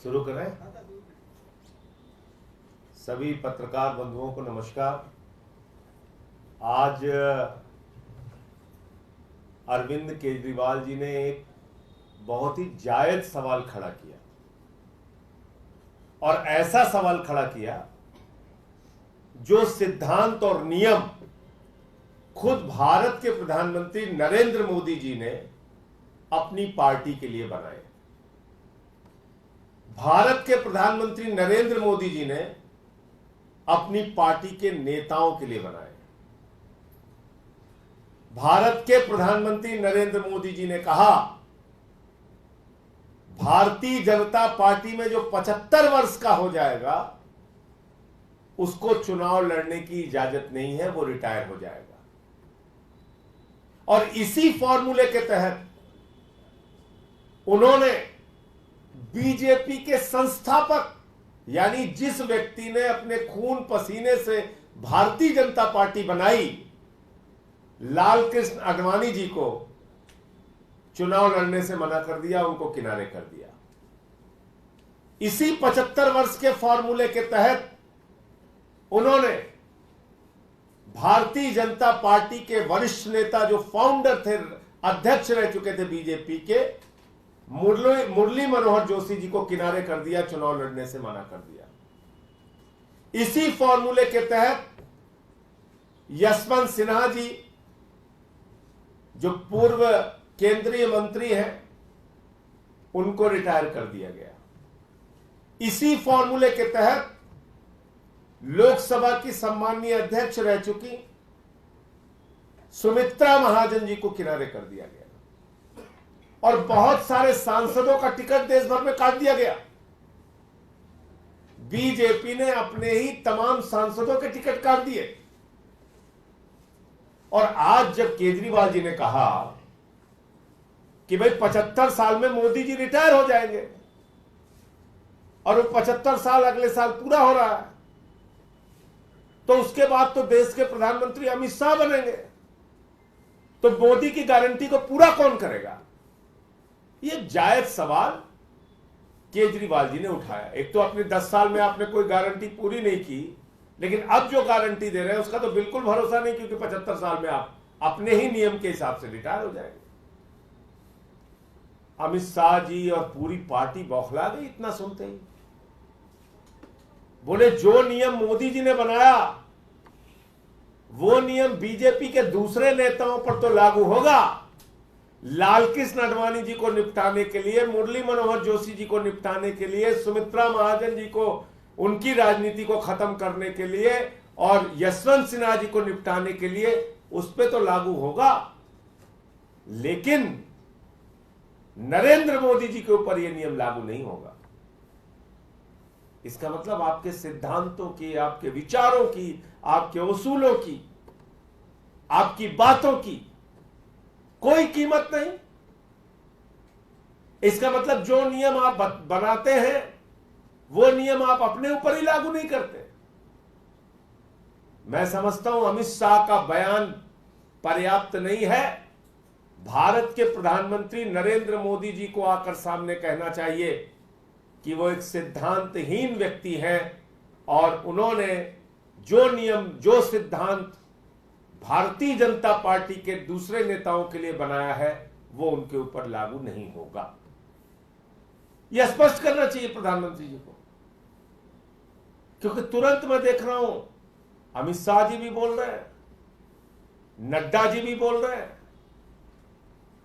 शुरू करें। सभी पत्रकार बंधुओं को नमस्कार। आज अरविंद केजरीवाल जी ने एक बहुत ही जायज सवाल खड़ा किया और ऐसा सवाल खड़ा किया जो सिद्धांत और नियम खुद भारत के प्रधानमंत्री नरेंद्र मोदी जी ने अपनी पार्टी के लिए बनाए। भारत के प्रधानमंत्री नरेंद्र मोदी जी ने अपनी पार्टी के नेताओं के लिए बनाए। भारत के प्रधानमंत्री नरेंद्र मोदी जी ने कहा, भारतीय जनता पार्टी में जो 75 वर्ष का हो जाएगा उसको चुनाव लड़ने की इजाजत नहीं है, वो रिटायर हो जाएगा। और इसी फॉर्मूले के तहत उन्होंने बीजेपी के संस्थापक यानी जिस व्यक्ति ने अपने खून पसीने से भारतीय जनता पार्टी बनाई, लाल कृष्ण आडवाणी जी को चुनाव लड़ने से मना कर दिया, उनको किनारे कर दिया। इसी 75 वर्ष के फॉर्मूले के तहत उन्होंने भारतीय जनता पार्टी के वरिष्ठ नेता जो फाउंडर थे, अध्यक्ष रह चुके थे बीजेपी के, मुरली मनोहर जोशी जी को किनारे कर दिया, चुनाव लड़ने से मना कर दिया। इसी फॉर्मूले के तहत यशवंत सिन्हा जी जो पूर्व केंद्रीय मंत्री हैं, उनको रिटायर कर दिया गया। इसी फॉर्मूले के तहत लोकसभा की सम्माननीय अध्यक्ष रह चुकी सुमित्रा महाजन जी को किनारे कर दिया गया और बहुत सारे सांसदों का टिकट देश भर में काट दिया गया। बीजेपी ने अपने ही तमाम सांसदों के टिकट काट दिए। और आज जब केजरीवाल जी ने कहा कि भाई 75 साल में मोदी जी रिटायर हो जाएंगे और वो 75 साल अगले साल पूरा हो रहा है, तो उसके बाद तो देश के प्रधानमंत्री अमित शाह बनेंगे, तो मोदी की गारंटी को पूरा कौन करेगा? ये जायज सवाल केजरीवाल जी ने उठाया। एक तो अपने 10 साल में आपने कोई गारंटी पूरी नहीं की, लेकिन अब जो गारंटी दे रहे हैं उसका तो बिल्कुल भरोसा नहीं, क्योंकि 75 साल में आप अपने ही नियम के हिसाब से रिटायर हो जाएंगे। अमित शाह जी और पूरी पार्टी बौखला गई इतना सुनते ही। बोले जो नियम मोदी जी ने बनाया वो नियम बीजेपी के दूसरे नेताओं पर तो लागू होगा। लाल कृष्ण आडवाणी जी को निपटाने के लिए, मुरली मनोहर जोशी जी को निपटाने के लिए, सुमित्रा महाजन जी को उनकी राजनीति को खत्म करने के लिए और यशवंत सिन्हा जी को निपटाने के लिए उस पर तो लागू होगा, लेकिन नरेंद्र मोदी जी के ऊपर यह नियम लागू नहीं होगा। इसका मतलब आपके सिद्धांतों की, आपके विचारों की, आपके उसूलों की, आपकी बातों की कोई कीमत नहीं। इसका मतलब जो नियम आप बनाते हैं वो नियम आप अपने ऊपर ही लागू नहीं करते। मैं समझता हूं अमित शाह का बयान पर्याप्त नहीं है। भारत के प्रधानमंत्री नरेंद्र मोदी जी को आकर सामने कहना चाहिए कि वो एक सिद्धांतहीन व्यक्ति हैं और उन्होंने जो नियम, जो सिद्धांत भारतीय जनता पार्टी के दूसरे नेताओं के लिए बनाया है वो उनके ऊपर लागू नहीं होगा। यह स्पष्ट करना चाहिए प्रधानमंत्री जी को, क्योंकि तुरंत मैं देख रहा हूं अमित शाह जी भी बोल रहे हैं, नड्डा जी भी बोल रहे हैं।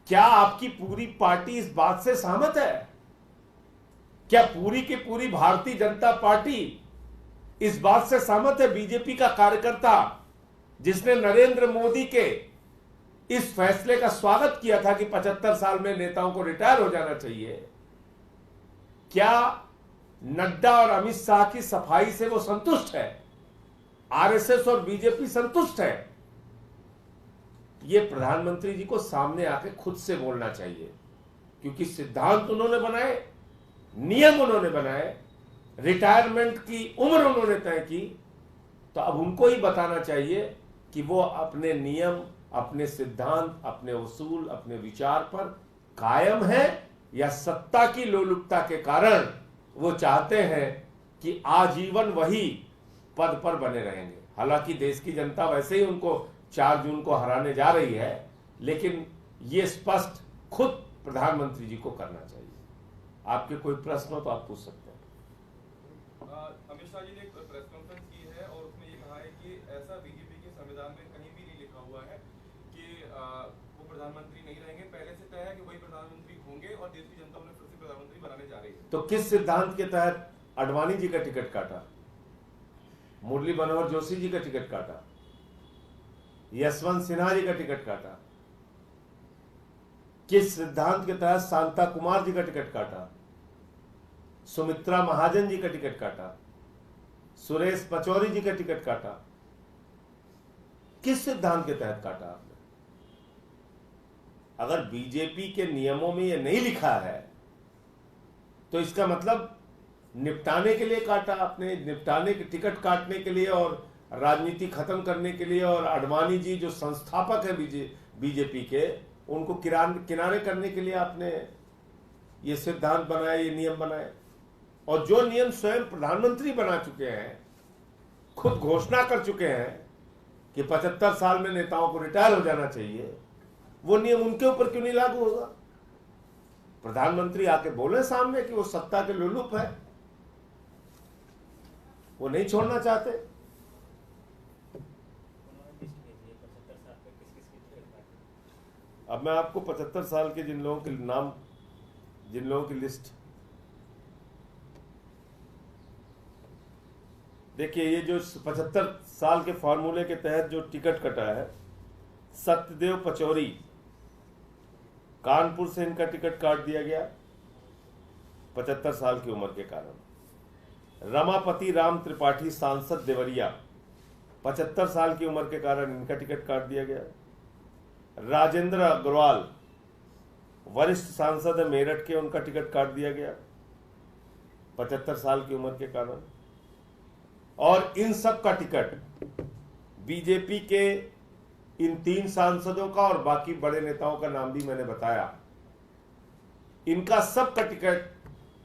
क्या आपकी पूरी पार्टी इस बात से सहमत है? क्या पूरी की पूरी भारतीय जनता पार्टी इस बात से सहमत है? बीजेपी का कार्यकर्ता जिसने नरेंद्र मोदी के इस फैसले का स्वागत किया था कि 75 साल में नेताओं को रिटायर हो जाना चाहिए, क्या नड्डा और अमित शाह की सफाई से वो संतुष्ट है? आरएसएस और बीजेपी संतुष्ट है? ये प्रधानमंत्री जी को सामने आके खुद से बोलना चाहिए, क्योंकि सिद्धांत उन्होंने बनाए, नियम उन्होंने बनाए, रिटायरमेंट की उम्र उन्होंने तय की, तो अब उनको ही बताना चाहिए कि वो अपने नियम, अपने सिद्धांत, अपने उसूल, अपने विचार पर कायम है या सत्ता की लोलुपता के कारण वो चाहते हैं कि आजीवन वही पद पर बने रहेंगे। हालांकि देश की जनता वैसे ही उनको 4 जून को हराने जा रही है, लेकिन ये स्पष्ट खुद प्रधानमंत्री जी को करना चाहिए। आपके कोई प्रश्न हो तो आप पूछ सकते हैं। अमित शाह जी ने एक प्रेस कॉन्फ्रेंस की है और उसमें ये कहा है कि ऐसा बीजेपी के संविधान में कहीं भी नहीं लिखा हुआ है कि वो प्रधानमंत्री नहीं रहेंगे। पहले से तय है कि वही प्रधानमंत्री होंगे और देश की जनता उन्हें फिर से प्रधानमंत्री बनाने जा रही है। तो किस सिद्धांत के तहत आडवाणी जी का टिकट काटा, मुरली मनोहर जोशी जी का टिकट काटा, यशवंत सिन्हा जी का टिकट काटा? किस सिद्धांत के तहत शांता कुमार जी का टिकट काटा, सुमित्रा महाजन जी का टिकट काटा, सुरेश पचौरी जी का टिकट काटा? किस सिद्धांत के तहत काटा आपने? अगर बीजेपी के नियमों में यह नहीं लिखा है तो इसका मतलब निपटाने के लिए काटा आपने, निपटाने के टिकट काटने के लिए और राजनीति खत्म करने के लिए, और आडवाणी जी जो संस्थापक है बीजेपी के, उनको किनारे करने के लिए आपने ये सिद्धांत बनाए, ये नियम बनाए। और जो नियम स्वयं प्रधानमंत्री बना चुके हैं, खुद घोषणा कर चुके हैं कि 75 साल में नेताओं को रिटायर हो जाना चाहिए, वो नियम उनके ऊपर क्यों नहीं लागू होगा? प्रधानमंत्री आके बोले सामने कि वो सत्ता के लोलुप है, वो नहीं छोड़ना चाहते। अब मैं आपको 75 साल के जिन लोगों के नाम, जिन लोगों की लिस्ट, देखिए ये जो 75 साल के फॉर्मूले के तहत जो टिकट कटा है, सत्यदेव पचौरी, कानपुर से इनका टिकट काट दिया गया 75 साल की उम्र के कारण। रमापति राम त्रिपाठी सांसद देवरिया, 75 साल की उम्र के कारण इनका टिकट काट दिया गया। राजेंद्र अग्रवाल, वरिष्ठ सांसद है मेरठ के, उनका टिकट काट दिया गया 75 साल की उम्र के कारण। और इन सब का टिकट बीजेपी के इन 3 सांसदों का और बाकी बड़े नेताओं का नाम भी मैंने बताया, इनका सब का टिकट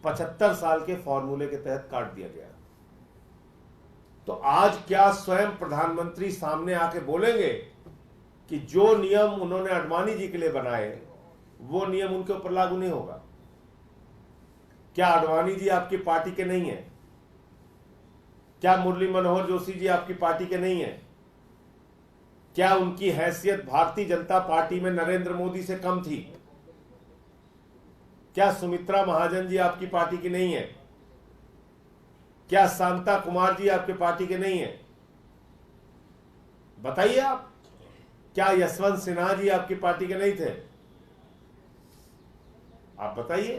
75 साल के फॉर्मूले के तहत काट दिया गया। तो आज क्या स्वयं प्रधानमंत्री सामने आके बोलेंगे कि जो नियम उन्होंने आडवाणी जी के लिए बनाए वो नियम उनके ऊपर लागू नहीं होगा? क्या आडवाणी जी आपकी पार्टी के नहीं है? क्या मुरली मनोहर जोशी जी आपकी पार्टी के नहीं है? क्या उनकी हैसियत भारतीय जनता पार्टी में नरेंद्र मोदी से कम थी? क्या सुमित्रा महाजन जी आपकी पार्टी की नहीं है? क्या शांता कुमार जी आपके पार्टी के नहीं है? बताइए आप। क्या यशवंत सिन्हा जी आपकी पार्टी के नहीं थे? आप बताइए।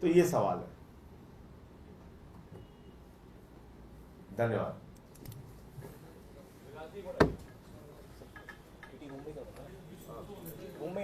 तो ये सवाल है। धन्यवाद। मुंबई